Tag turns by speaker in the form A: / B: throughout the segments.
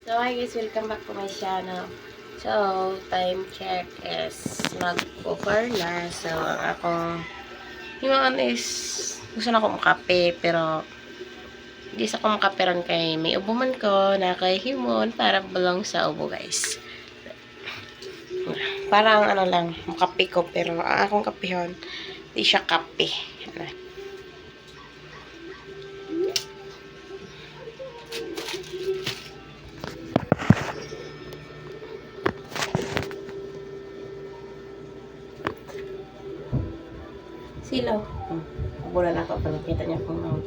A: So, hi guys, welcome back to my channel. So, time check is mag-over na. So, ang akong himaan is gusto na akong makape, pero hindi sa akong makaperan kay may ubuman ko na kay himon para belong sa ubo guys. Parang ano lang, makape ko, pero ang akong kapihon, hindi siya kape. Silaw. Wala na ako. Nakita niya kung ano.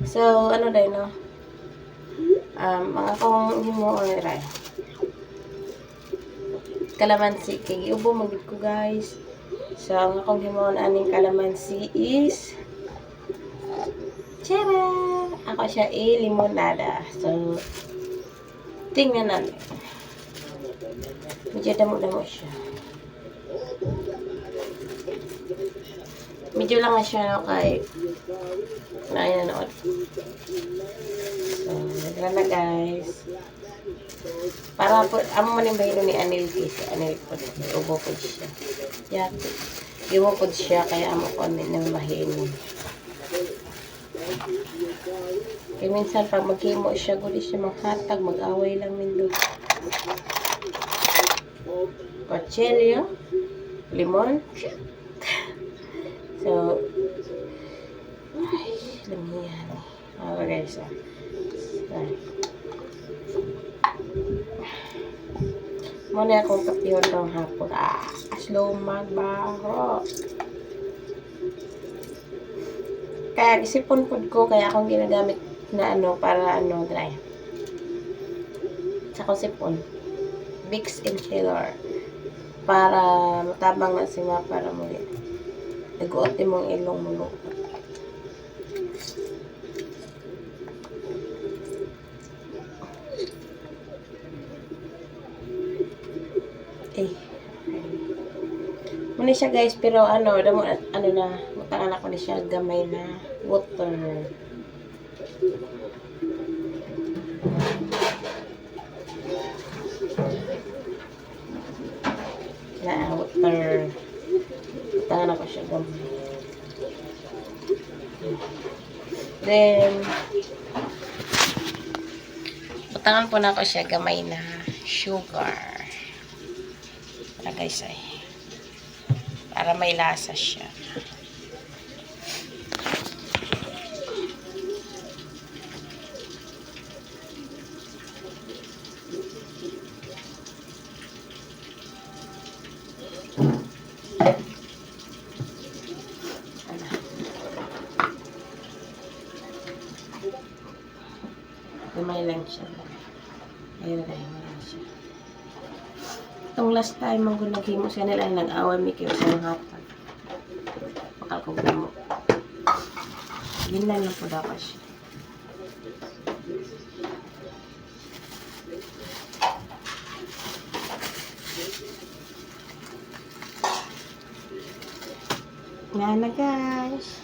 A: So, ano dahil, no? Mga akong himo o ray. Kalamansi. Kay ubo magid ko, guys. So, ang akong himo na aning kalamansi is tara! Ako siya limonada. So, tingnan natin. Medyo damo-damo siya. Medyo lang na siya, no, kay nanonood. So, nagla na, guys. Para po, amo man yung bahino ni Anil guys. Anil po, ubo po siya. Yati. Iwo po siya, kaya amo ko ng mahino. Kaya minsan, pag maghimo siya, guli siya maghatag, mag-away lang nindo. Kutsilyo, limon. So, ay, lamihan. Guys, muna akong kapihon ng hapon. Slow magbaho. Kaya isipon food ko, kaya akong ginagamit na para dry. Sa sipon. Vicks Inhaler. Para matabang na sima para muli. Nag-uot mong ilong mo. Muna siya guys, pero mutangan ako na siya gamay na water. Water. Mutangan ako siya gamay. Then, mutangan po na ako siya gamay na sugar. Guys ay. Para may lasa siya. May lang siya. Ayun na lang siya. Itong last time ang naghimo siya nila ay nag-away mi kayo sa hapon. Bakal ko mo. Ginlan lang po dapat siya. Nga na guys.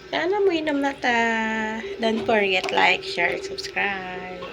A: Sana mo inom na ta. Don't forget like, share, subscribe.